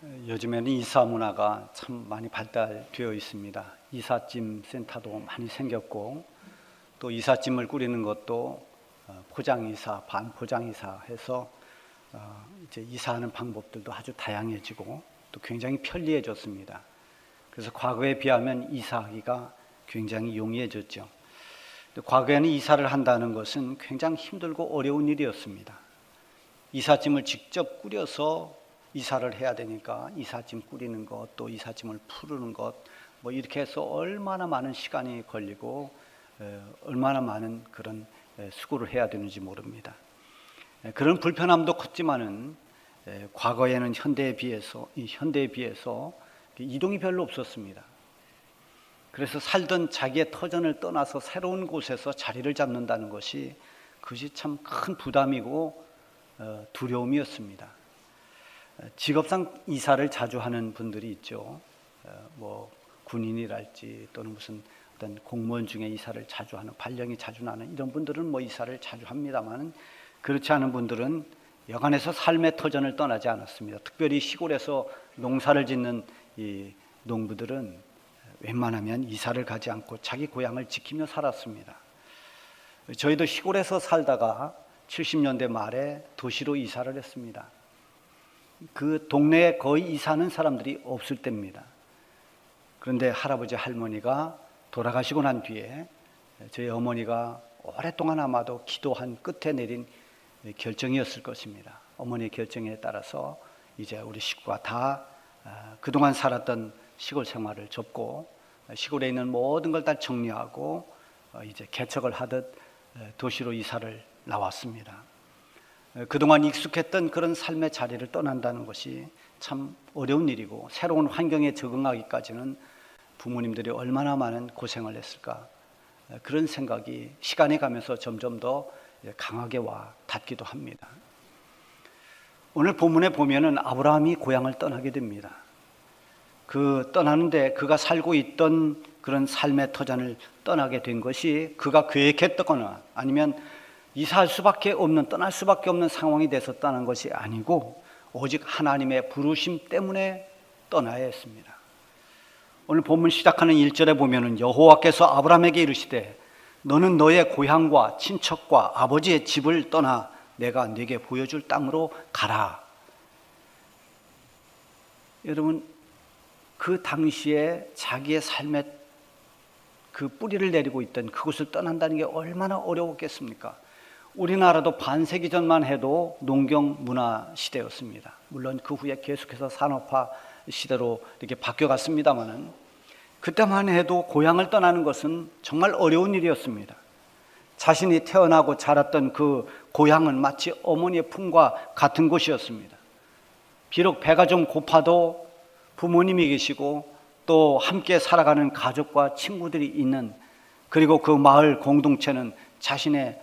요즘에는 이사 문화가 참 많이 발달되어 있습니다. 이삿짐 센터도 많이 생겼고, 또 이삿짐을 꾸리는 것도 포장이사, 반포장이사 해서 이제 이사하는 방법들도 아주 다양해지고 또 굉장히 편리해졌습니다. 그래서 과거에 비하면 이사하기가 굉장히 용이해졌죠. 과거에는 이사를 한다는 것은 굉장히 힘들고 어려운 일이었습니다. 이삿짐을 직접 꾸려서 이사를 해야 되니까 이삿짐 꾸리는 것, 또 이삿짐을 푸르는 것, 뭐 이렇게 해서 얼마나 많은 시간이 걸리고 얼마나 많은 그런 수고를 해야 되는지 모릅니다. 그런 불편함도 컸지만은 과거에는 현대에 비해서 이동이 별로 없었습니다. 그래서 살던 자기의 터전을 떠나서 새로운 곳에서 자리를 잡는다는 것이 그것이 참 큰 부담이고 두려움이었습니다. 직업상 이사를 자주 하는 분들이 있죠. 뭐 군인이랄지 또는 무슨 어떤 공무원 중에 이사를 자주 하는, 발령이 자주 나는 이런 분들은 뭐 이사를 자주 합니다만, 그렇지 않은 분들은 여간해서 삶의 터전을 떠나지 않았습니다. 특별히 시골에서 농사를 짓는 이 농부들은 웬만하면 이사를 가지 않고 자기 고향을 지키며 살았습니다. 저희도 시골에서 살다가 70년대 말에 도시로 이사를 했습니다. 그 동네에 거의 이사하는 사람들이 없을 때입니다. 그런데 할아버지 할머니가 돌아가시고 난 뒤에 저희 어머니가 오랫동안 아마도 기도한 끝에 내린 결정이었을 것입니다. 어머니의 결정에 따라서 이제 우리 식구가 다 그동안 살았던 시골 생활을 접고 시골에 있는 모든 걸 다 정리하고 이제 개척을 하듯 도시로 이사를 나왔습니다. 그동안 익숙했던 그런 삶의 자리를 떠난다는 것이 참 어려운 일이고, 새로운 환경에 적응하기까지는 부모님들이 얼마나 많은 고생을 했을까, 그런 생각이 시간이 가면서 점점 더 강하게 와 닿기도 합니다. 오늘 본문에 보면은 아브라함이 고향을 떠나게 됩니다. 그 떠나는데 그가 살고 있던 그런 삶의 터전을 떠나게 된 것이 그가 계획했거나 아니면 이사할 수밖에 없는, 떠날 수밖에 없는 상황이 돼서 떠난 것이 아니고 오직 하나님의 부르심 때문에 떠나야 했습니다. 오늘 본문 시작하는 1절에 보면은 여호와께서 아브라함에게 이르시되 너는 너의 고향과 친척과 아버지의 집을 떠나 내가 네게 보여줄 땅으로 가라. 여러분, 그 당시에 자기의 삶의 그 뿌리를 내리고 있던 그곳을 떠난다는 게 얼마나 어려웠겠습니까? 우리나라도 반세기 전만 해도 농경 문화 시대였습니다. 물론 그 후에 계속해서 산업화 시대로 이렇게 바뀌어갔습니다만은, 그때만 해도 고향을 떠나는 것은 정말 어려운 일이었습니다. 자신이 태어나고 자랐던 그 고향은 마치 어머니의 품과 같은 곳이었습니다. 비록 배가 좀 고파도 부모님이 계시고 또 함께 살아가는 가족과 친구들이 있는, 그리고 그 마을 공동체는 자신의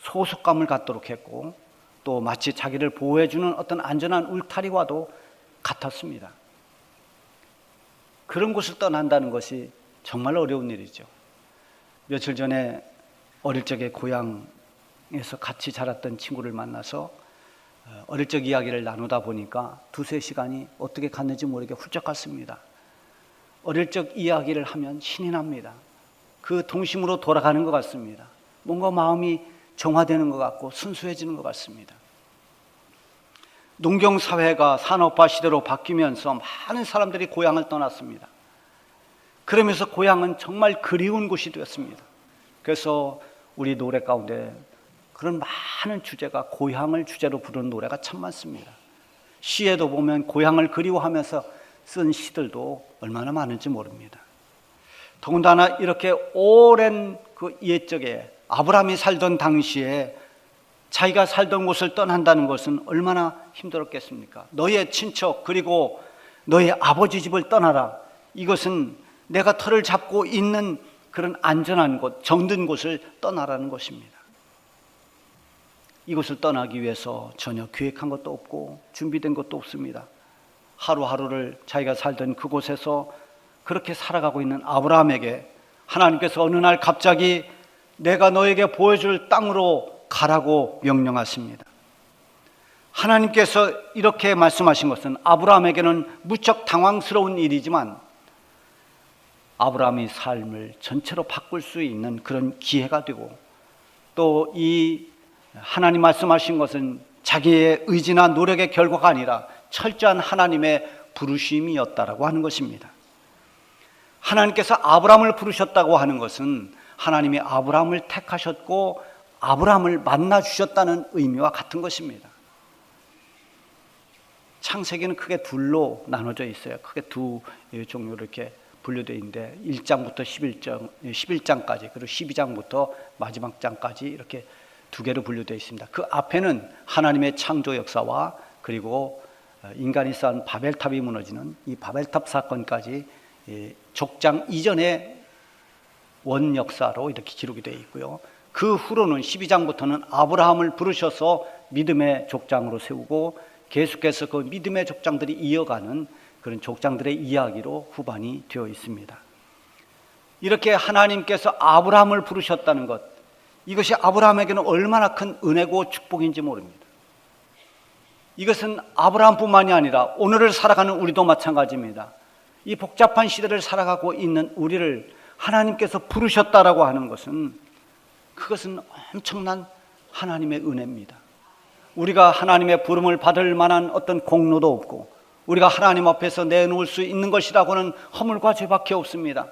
소속감을 갖도록 했고 또 마치 자기를 보호해주는 어떤 안전한 울타리와도 같았습니다. 그런 곳을 떠난다는 것이 정말 어려운 일이죠. 며칠 전에 어릴 적에 고향에서 같이 자랐던 친구를 만나서 어릴 적 이야기를 나누다 보니까 두세 시간이 어떻게 갔는지 모르게 훌쩍 갔습니다. 어릴 적 이야기를 하면 신이 납니다. 그 동심으로 돌아가는 것 같습니다. 뭔가 마음이 정화되는 것 같고 순수해지는 것 같습니다. 농경사회가 산업화 시대로 바뀌면서 많은 사람들이 고향을 떠났습니다. 그러면서 고향은 정말 그리운 곳이 되었습니다. 그래서 우리 노래 가운데 그런 많은 주제가 고향을 주제로 부르는 노래가 참 많습니다. 시에도 보면 고향을 그리워하면서 쓴 시들도 얼마나 많은지 모릅니다. 더군다나 이렇게 오랜 그 옛적에 아브라함이 살던 당시에 자기가 살던 곳을 떠난다는 것은 얼마나 힘들었겠습니까? 너의 친척 그리고 너의 아버지 집을 떠나라. 이것은 내가 터를 잡고 있는 그런 안전한 곳, 정든 곳을 떠나라는 것입니다. 이곳을 떠나기 위해서 전혀 계획한 것도 없고 준비된 것도 없습니다. 하루하루를 자기가 살던 그곳에서 그렇게 살아가고 있는 아브라함에게 하나님께서 어느 날 갑자기 내가 너에게 보여줄 땅으로 가라고 명령하십니다. 하나님께서 이렇게 말씀하신 것은 아브라함에게는 무척 당황스러운 일이지만 아브라함의 삶을 전체로 바꿀 수 있는 그런 기회가 되고, 또 이 하나님 말씀하신 것은 자기의 의지나 노력의 결과가 아니라 철저한 하나님의 부르심이었다라고 하는 것입니다. 하나님께서 아브라함을 부르셨다고 하는 것은 하나님이 아브라함을 택하셨고 아브라함을 만나 주셨다는 의미와 같은 것입니다. 창세기는 크게 둘로 나눠져 있어요. 크게 두 종류로 이렇게 분류되어 있는데 1장부터 11장까지 그리고 12장부터 마지막 장까지 이렇게 두 개로 분류되어 있습니다. 그 앞에는 하나님의 창조 역사와 그리고 인간이 쌓은 바벨탑이 무너지는 이 바벨탑 사건까지 족장 이전의 원 역사로 이렇게 기록이 되어 있고요. 그 후로는 12장부터는 아브라함을 부르셔서 믿음의 족장으로 세우고 계속해서 그 믿음의 족장들이 이어가는 그런 족장들의 이야기로 후반이 되어 있습니다. 이렇게 하나님께서 아브라함을 부르셨다는 것, 이것이 아브라함에게는 얼마나 큰 은혜고 축복인지 모릅니다. 이것은 아브라함뿐만이 아니라 오늘을 살아가는 우리도 마찬가지입니다. 이 복잡한 시대를 살아가고 있는 우리를 하나님께서 부르셨다라고 하는 것은, 그것은 엄청난 하나님의 은혜입니다. 우리가 하나님의 부름을 받을 만한 어떤 공로도 없고 우리가 하나님 앞에서 내놓을 수 있는 것이라고는 허물과 죄밖에 없습니다.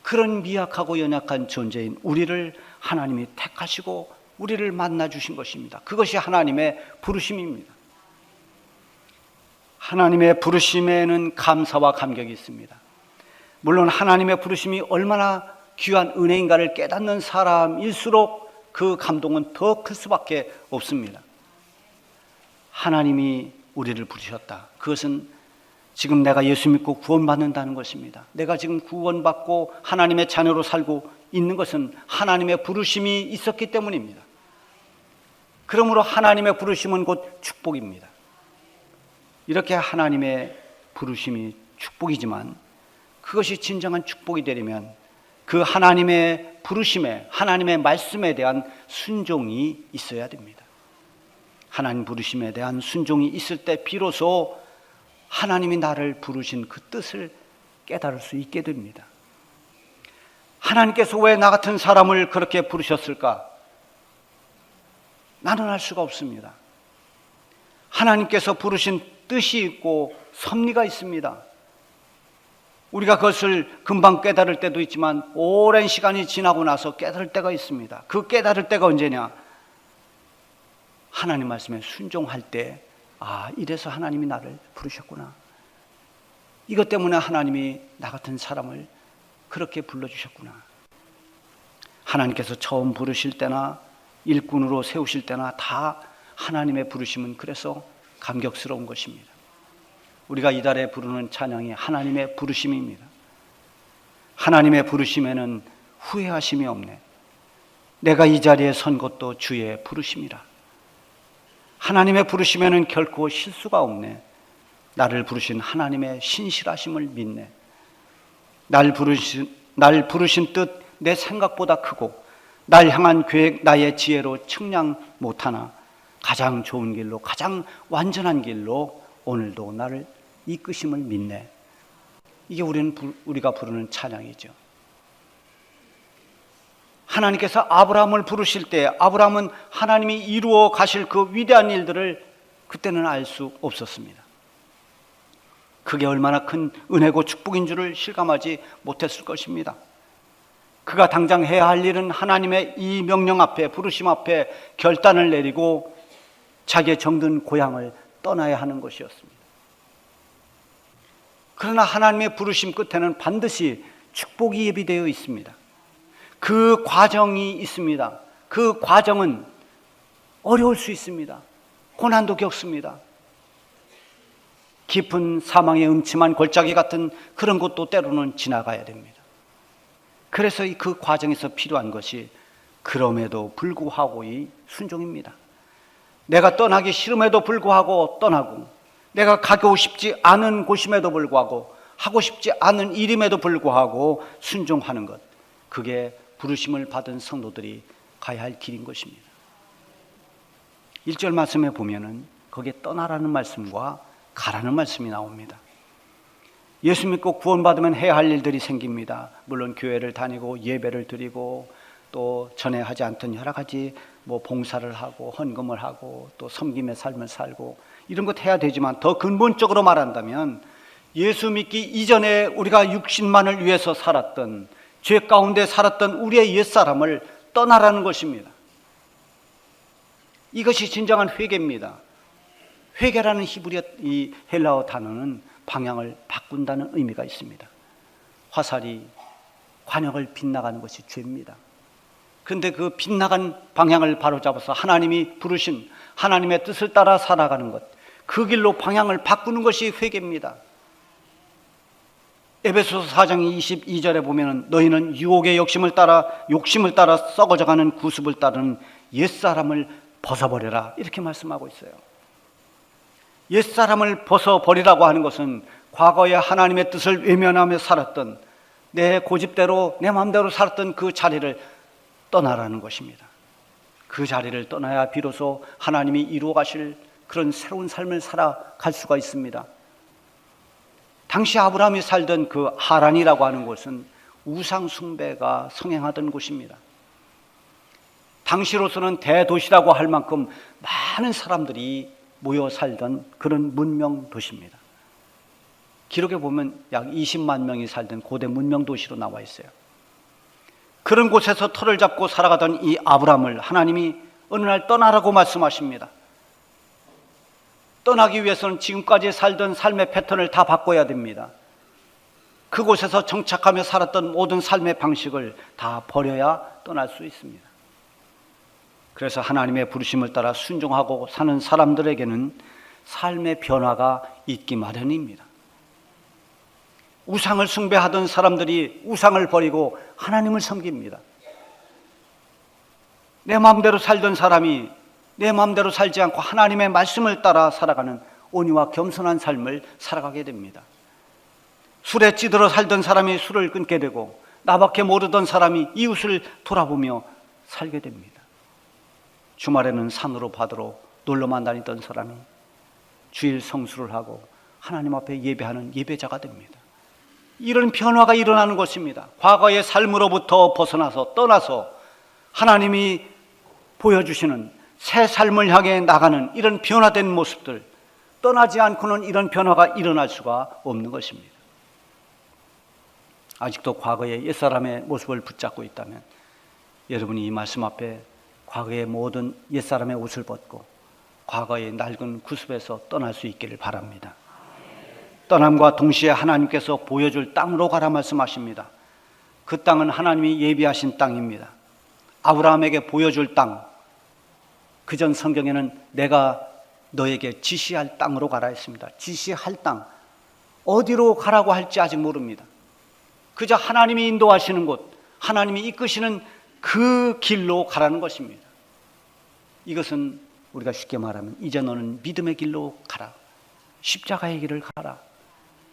그런 미약하고 연약한 존재인 우리를 하나님이 택하시고 우리를 만나 주신 것입니다. 그것이 하나님의 부르심입니다. 하나님의 부르심에는 감사와 감격이 있습니다. 물론 하나님의 부르심이 얼마나 귀한 은혜인가를 깨닫는 사람일수록 그 감동은 더 클 수밖에 없습니다. 하나님이 우리를 부르셨다. 그것은 지금 내가 예수 믿고 구원받는다는 것입니다. 내가 지금 구원받고 하나님의 자녀로 살고 있는 것은 하나님의 부르심이 있었기 때문입니다. 그러므로 하나님의 부르심은 곧 축복입니다. 이렇게 하나님의 부르심이 축복이지만 그것이 진정한 축복이 되려면 그 하나님의 부르심에, 하나님의 말씀에 대한 순종이 있어야 됩니다. 하나님 부르심에 대한 순종이 있을 때 비로소 하나님이 나를 부르신 그 뜻을 깨달을 수 있게 됩니다. 하나님께서 왜 나 같은 사람을 그렇게 부르셨을까? 나는 알 수가 없습니다. 하나님께서 부르신 뜻이 있고 섭리가 있습니다. 우리가 그것을 금방 깨달을 때도 있지만 오랜 시간이 지나고 나서 깨달을 때가 있습니다. 그 깨달을 때가 언제냐? 하나님 말씀에 순종할 때, 아, 이래서 하나님이 나를 부르셨구나. 이것 때문에 하나님이 나 같은 사람을 그렇게 불러주셨구나. 하나님께서 처음 부르실 때나 일꾼으로 세우실 때나 다 하나님의 부르심은 그래서 감격스러운 것입니다. 우리가 이달에 부르는 찬양이 하나님의 부르심입니다. 하나님의 부르심에는 후회하심이 없네. 내가 이 자리에 선 것도 주의 부르심이라. 하나님의 부르심에는 결코 실수가 없네. 나를 부르신 하나님의 신실하심을 믿네. 날 부르신 뜻 내 생각보다 크고 날 향한 계획 나의 지혜로 측량 못하나 가장 좋은 길로, 가장 완전한 길로 오늘도 나를 이끄심을 믿네. 이게 우리가 부르는 찬양이죠. 하나님께서 아브라함을 부르실 때 아브라함은 하나님이 이루어 가실 그 위대한 일들을 그때는 알 수 없었습니다. 그게 얼마나 큰 은혜고 축복인 줄을 실감하지 못했을 것입니다. 그가 당장 해야 할 일은 하나님의 이 명령 앞에, 부르심 앞에 결단을 내리고 자기의 정든 고향을 떠나야 하는 것이었습니다. 그러나 하나님의 부르심 끝에는 반드시 축복이 예비되어 있습니다. 그 과정이 있습니다. 그 과정은 어려울 수 있습니다. 고난도 겪습니다. 깊은 사망의 음침한 골짜기 같은 그런 곳도 때로는 지나가야 됩니다. 그래서 그 과정에서 필요한 것이 그럼에도 불구하고의 순종입니다. 내가 떠나기 싫음에도 불구하고 떠나고, 내가 가고 싶지 않은 곳임에도 불구하고, 하고 싶지 않은 일임에도 불구하고 순종하는 것, 그게 부르심을 받은 성도들이 가야 할 길인 것입니다. 1절 말씀에 보면은 거기에 떠나라는 말씀과 가라는 말씀이 나옵니다. 예수 믿고 구원받으면 해야 할 일들이 생깁니다. 물론 교회를 다니고 예배를 드리고 또 전에 하지 않던 여러 가지 봉사를 하고 헌금을 하고 또 섬김의 삶을 살고 이런 것 해야 되지만 더 근본적으로 말한다면 예수 믿기 이전에 우리가 육신만을 위해서 살았던 죄 가운데 살았던 우리의 옛사람을 떠나라는 것입니다. 이것이 진정한 회개입니다. 회개라는 히브리어 이 헬라어 단어는 방향을 바꾼다는 의미가 있습니다. 화살이 관역을 빗나가는 것이 죄입니다. 그런데 그 빗나간 방향을 바로잡아서 하나님이 부르신 하나님의 뜻을 따라 살아가는 것, 그 길로 방향을 바꾸는 것이 회개입니다. 에베소서 4장 22절에 보면 너희는 유혹의 욕심을 따라 썩어져가는 구습을 따르는 옛사람을 벗어버려라 이렇게 말씀하고 있어요. 옛사람을 벗어버리라고 하는 것은 과거에 하나님의 뜻을 외면하며 살았던 내 고집대로 내 마음대로 살았던 그 자리를 떠나라는 것입니다. 그 자리를 떠나야 비로소 하나님이 이루어 가실 그런 새로운 삶을 살아갈 수가 있습니다. 당시 아브라함이 살던 그 하란이라고 하는 곳은 우상 숭배가 성행하던 곳입니다. 당시로서는 대도시라고 할 만큼 많은 사람들이 모여 살던 그런 문명 도시입니다. 기록에 보면 약 20만 명이 살던 고대 문명 도시로 나와 있어요. 그런 곳에서 터를 잡고 살아가던 이 아브라함을 하나님이 어느 날 떠나라고 말씀하십니다. 떠나기 위해서는 지금까지 살던 삶의 패턴을 다 바꿔야 됩니다. 그곳에서 정착하며 살았던 모든 삶의 방식을 다 버려야 떠날 수 있습니다. 그래서 하나님의 부르심을 따라 순종하고 사는 사람들에게는 삶의 변화가 있기 마련입니다. 우상을 숭배하던 사람들이 우상을 버리고 하나님을 섬깁니다. 내 마음대로 살던 사람이 내 마음대로 살지 않고 하나님의 말씀을 따라 살아가는 온유와 겸손한 삶을 살아가게 됩니다. 술에 찌들어 살던 사람이 술을 끊게 되고 나밖에 모르던 사람이 이웃을 돌아보며 살게 됩니다. 주말에는 산으로 바다로 놀러만 다니던 사람이 주일 성수를 하고 하나님 앞에 예배하는 예배자가 됩니다. 이런 변화가 일어나는 것입니다. 과거의 삶으로부터 벗어나서 떠나서 하나님이 보여주시는 새 삶을 향해 나가는 이런 변화된 모습들, 떠나지 않고는 이런 변화가 일어날 수가 없는 것입니다. 아직도 과거의 옛사람의 모습을 붙잡고 있다면 여러분이 이 말씀 앞에 과거의 모든 옛사람의 옷을 벗고 과거의 낡은 구습에서 떠날 수 있기를 바랍니다. 떠남과 동시에 하나님께서 보여줄 땅으로 가라 말씀하십니다. 그 땅은 하나님이 예비하신 땅입니다. 아브라함에게 보여줄 땅, 그전 성경에는 내가 너에게 지시할 땅으로 가라 했습니다. 지시할 땅, 어디로 가라고 할지 아직 모릅니다. 그저 하나님이 인도하시는 곳, 하나님이 이끄시는 그 길로 가라는 것입니다. 이것은 우리가 쉽게 말하면 이제 너는 믿음의 길로 가라, 십자가의 길을 가라,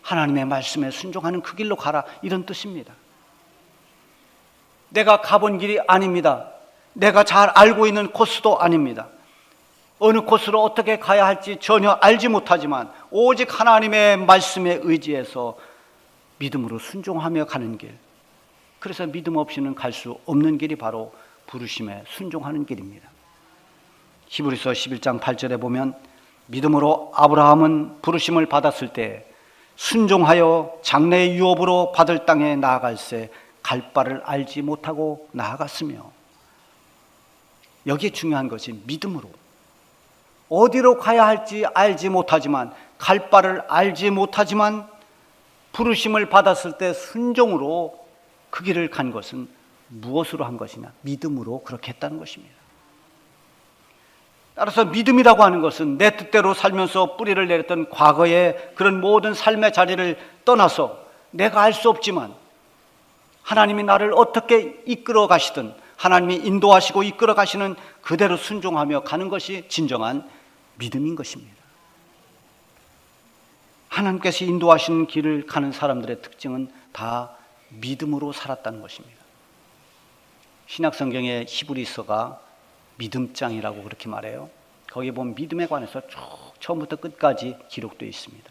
하나님의 말씀에 순종하는 그 길로 가라, 이런 뜻입니다. 내가 가본 길이 아닙니다. 내가 잘 알고 있는 코스도 아닙니다. 어느 코스로 어떻게 가야 할지 전혀 알지 못하지만 오직 하나님의 말씀에 의지해서 믿음으로 순종하며 가는 길, 그래서 믿음 없이는 갈 수 없는 길이 바로 부르심에 순종하는 길입니다. 히브리서 11장 8절에 보면 믿음으로 아브라함은 부르심을 받았을 때 순종하여 장래의 유업으로 받을 땅에 나아갈새 갈 바를 알지 못하고 나아갔으며, 여기에 중요한 것이 믿음으로 어디로 가야 할지 알지 못하지만 갈 바를 알지 못하지만 부르심을 받았을 때 순종으로 그 길을 간 것은 무엇으로 한 것이냐? 믿음으로 그렇게 했다는 것입니다. 따라서 믿음이라고 하는 것은 내 뜻대로 살면서 뿌리를 내렸던 과거의 그런 모든 삶의 자리를 떠나서 내가 알 수 없지만 하나님이 나를 어떻게 이끌어 가시든 하나님이 인도하시고 이끌어 가시는 그대로 순종하며 가는 것이 진정한 믿음인 것입니다. 하나님께서 인도하시는 길을 가는 사람들의 특징은 다 믿음으로 살았다는 것입니다. 신약성경의 히브리서가 믿음장이라고 그렇게 말해요. 거기 보면 믿음에 관해서 쭉 처음부터 끝까지 기록되어 있습니다.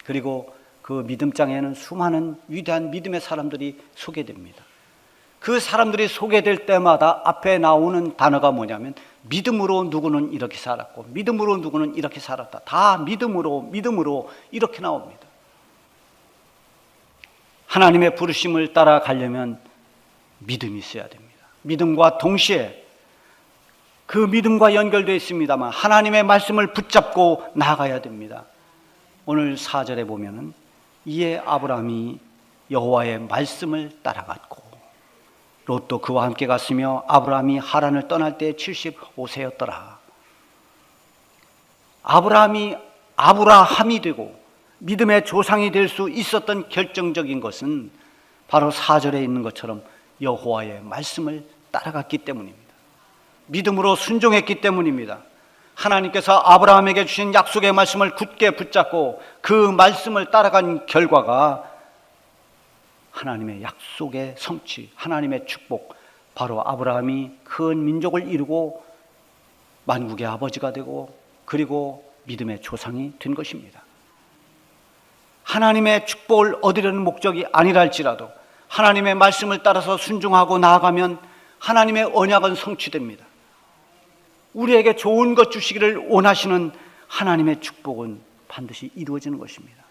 그리고 그 믿음장에는 수많은 위대한 믿음의 사람들이 소개됩니다. 그 사람들이 소개될 때마다 앞에 나오는 단어가 뭐냐면 믿음으로 누구는 이렇게 살았고 믿음으로 누구는 이렇게 살았다. 다 믿음으로 이렇게 나옵니다. 하나님의 부르심을 따라가려면 믿음이 있어야 됩니다. 믿음과 동시에 그 믿음과 연결되어 있습니다만 하나님의 말씀을 붙잡고 나아가야 됩니다. 오늘 4절에 보면은 이에 아브라함이 여호와의 말씀을 따라갔고 롯도 그와 함께 갔으며 아브라함이 하란을 떠날 때 75세였더라. 아브라함이 되고 믿음의 조상이 될 수 있었던 결정적인 것은 바로 4절에 있는 것처럼 여호와의 말씀을 따라갔기 때문입니다. 믿음으로 순종했기 때문입니다. 하나님께서 아브라함에게 주신 약속의 말씀을 굳게 붙잡고 그 말씀을 따라간 결과가 하나님의 약속의 성취, 하나님의 축복, 바로 아브라함이 큰 민족을 이루고 만국의 아버지가 되고 그리고 믿음의 조상이 된 것입니다. 하나님의 축복을 얻으려는 목적이 아니라 할지라도 하나님의 말씀을 따라서 순종하고 나아가면 하나님의 언약은 성취됩니다. 우리에게 좋은 것 주시기를 원하시는 하나님의 축복은 반드시 이루어지는 것입니다.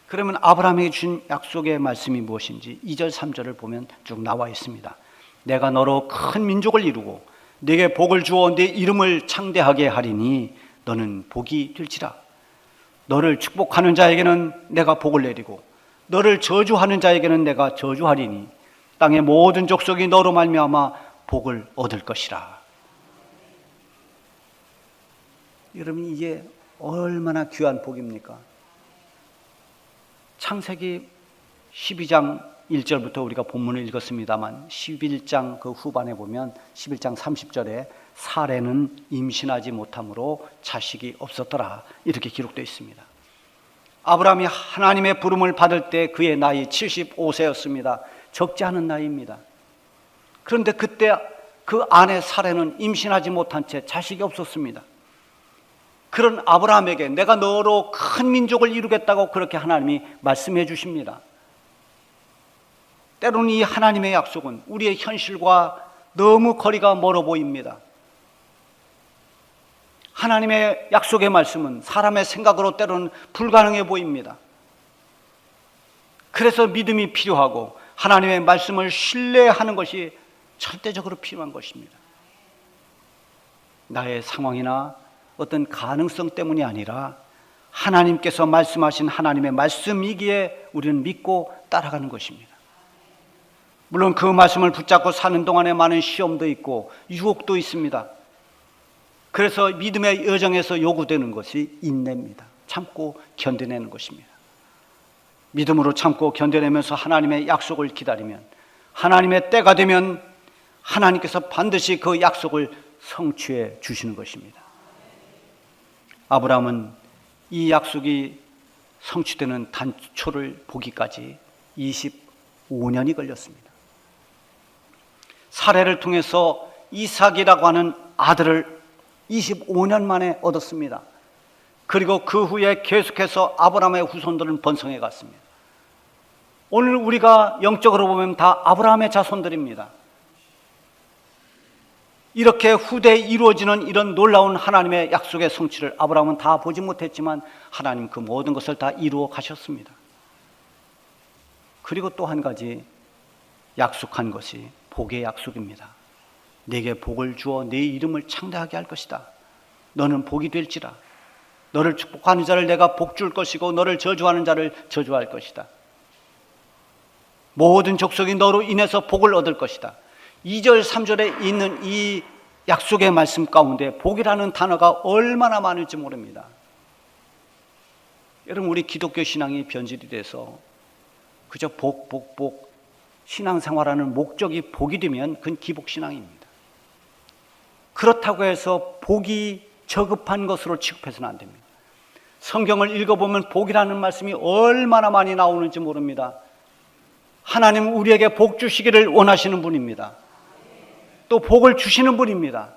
그러면 아브라함에게 주신 약속의 말씀이 무엇인지 2절 3절을 보면 쭉 나와 있습니다. 내가 너로 큰 민족을 이루고 네게 복을 주어 네 이름을 창대하게 하리니 너는 복이 될지라. 너를 축복하는 자에게는 내가 복을 내리고 너를 저주하는 자에게는 내가 저주하리니 땅의 모든 족속이 너로 말미암아 복을 얻을 것이라. 여러분, 이게 얼마나 귀한 복입니까? 창세기 12장 1절부터 우리가 본문을 읽었습니다만 11장 그 후반에 보면 11장 30절에 사레는 임신하지 못함으로 자식이 없었더라, 이렇게 기록되어 있습니다. 아브라함이 하나님의 부름을 받을 때 그의 나이 75세였습니다. 적지 않은 나이입니다. 그런데 그때 그 아내 사레는 임신하지 못한 채 자식이 없었습니다. 그런 아브라함에게 내가 너로 큰 민족을 이루겠다고 그렇게 하나님이 말씀해 주십니다. 때로는 이 하나님의 약속은 우리의 현실과 너무 거리가 멀어 보입니다. 하나님의 약속의 말씀은 사람의 생각으로 때로는 불가능해 보입니다. 그래서 믿음이 필요하고 하나님의 말씀을 신뢰하는 것이 절대적으로 필요한 것입니다. 나의 상황이나 어떤 가능성 때문이 아니라 하나님께서 말씀하신 하나님의 말씀이기에 우리는 믿고 따라가는 것입니다. 물론 그 말씀을 붙잡고 사는 동안에 많은 시험도 있고 유혹도 있습니다. 그래서 믿음의 여정에서 요구되는 것이 인내입니다. 참고 견뎌내는 것입니다. 믿음으로 참고 견뎌내면서 하나님의 약속을 기다리면 하나님의 때가 되면 하나님께서 반드시 그 약속을 성취해 주시는 것입니다. 아브라함은 이 약속이 성취되는 단초를 보기까지 25년이 걸렸습니다. 사레를 통해서 이삭이라고 하는 아들을 25년 만에 얻었습니다. 그리고 그 후에 계속해서 아브라함의 후손들은 번성해 갔습니다. 오늘 우리가 영적으로 보면 다 아브라함의 자손들입니다. 이렇게 후대에 이루어지는 이런 놀라운 하나님의 약속의 성취를 아브라함은 다 보지 못했지만 하나님 그 모든 것을 다 이루어 가셨습니다. 그리고 또 한 가지 약속한 것이 복의 약속입니다. 내게 복을 주어 내 이름을 창대하게 할 것이다. 너는 복이 될지라. 너를 축복하는 자를 내가 복 줄 것이고 너를 저주하는 자를 저주할 것이다. 모든 족속이 너로 인해서 복을 얻을 것이다. 2절 3절에 있는 이 약속의 말씀 가운데 복이라는 단어가 얼마나 많을지 모릅니다. 여러분, 우리 기독교 신앙이 변질이 돼서 그저 복 신앙생활하는 목적이 복이 되면 그건 기복신앙입니다. 그렇다고 해서 복이 저급한 것으로 취급해서는 안 됩니다. 성경을 읽어보면 복이라는 말씀이 얼마나 많이 나오는지 모릅니다. 하나님은 우리에게 복 주시기를 원하시는 분입니다. 또 복을 주시는 분입니다.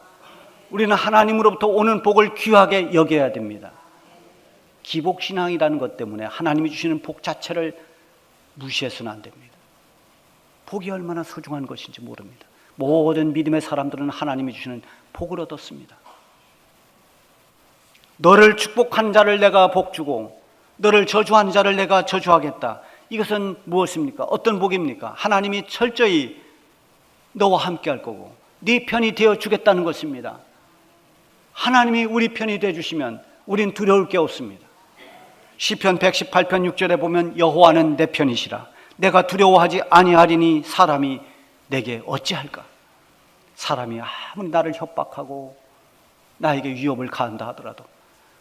우리는 하나님으로부터 오는 복을 귀하게 여겨야 됩니다. 기복신앙이라는 것 때문에 하나님이 주시는 복 자체를 무시해서는 안 됩니다. 복이 얼마나 소중한 것인지 모릅니다. 모든 믿음의 사람들은 하나님이 주시는 복을 얻었습니다. 너를 축복한 자를 내가 복주고 너를 저주한 자를 내가 저주하겠다. 이것은 무엇입니까? 어떤 복입니까? 하나님이 철저히 너와 함께 할 거고 네 편이 되어 주겠다는 것입니다. 하나님이 우리 편이 되어 주시면 우린 두려울 게 없습니다. 시편 118편 6절에 보면 여호와는 내 편이시라. 내가 두려워하지 아니하리니 사람이 내게 어찌할까? 사람이 아무리 나를 협박하고 나에게 위협을 가한다 하더라도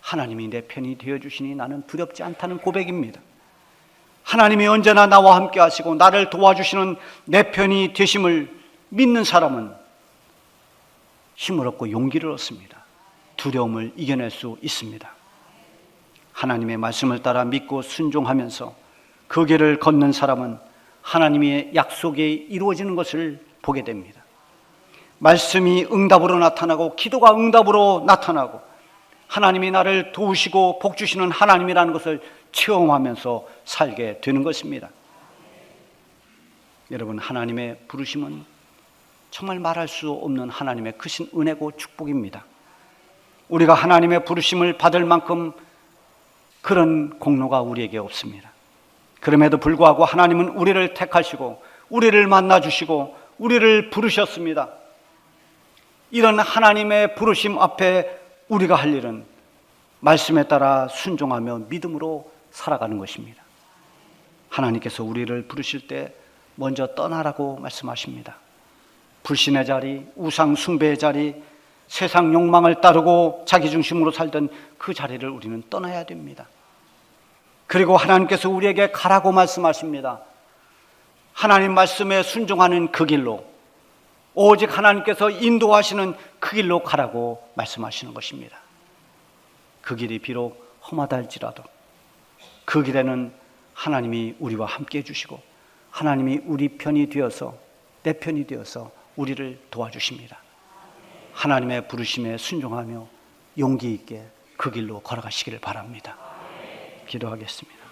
하나님이 내 편이 되어주시니 나는 두렵지 않다는 고백입니다. 하나님이 언제나 나와 함께 하시고 나를 도와주시는 내 편이 되심을 믿는 사람은 힘을 얻고 용기를 얻습니다. 두려움을 이겨낼 수 있습니다. 하나님의 말씀을 따라 믿고 순종하면서 그 길을 걷는 사람은 하나님의 약속이 이루어지는 것을 보게 됩니다. 말씀이 응답으로 나타나고 기도가 응답으로 나타나고 하나님이 나를 도우시고 복주시는 하나님이라는 것을 체험하면서 살게 되는 것입니다. 여러분, 하나님의 부르심은 정말 말할 수 없는 하나님의 크신 은혜고 축복입니다. 우리가 하나님의 부르심을 받을 만큼 그런 공로가 우리에게 없습니다. 그럼에도 불구하고 하나님은 우리를 택하시고 우리를 만나주시고 우리를 부르셨습니다. 이런 하나님의 부르심 앞에 우리가 할 일은 말씀에 따라 순종하며 믿음으로 살아가는 것입니다. 하나님께서 우리를 부르실 때 먼저 떠나라고 말씀하십니다. 불신의 자리, 우상 숭배의 자리, 세상 욕망을 따르고 자기 중심으로 살던 그 자리를 우리는 떠나야 됩니다. 그리고 하나님께서 우리에게 가라고 말씀하십니다. 하나님 말씀에 순종하는 그 길로, 오직 하나님께서 인도하시는 그 길로 가라고 말씀하시는 것입니다. 그 길이 비록 험하다 할지라도 그 길에는 하나님이 우리와 함께 해주시고 하나님이 우리 편이 되어서 내 편이 되어서 우리를 도와주십니다. 하나님의 부르심에 순종하며 용기 있게 그 길로 걸어가시기를 바랍니다. 기도하겠습니다.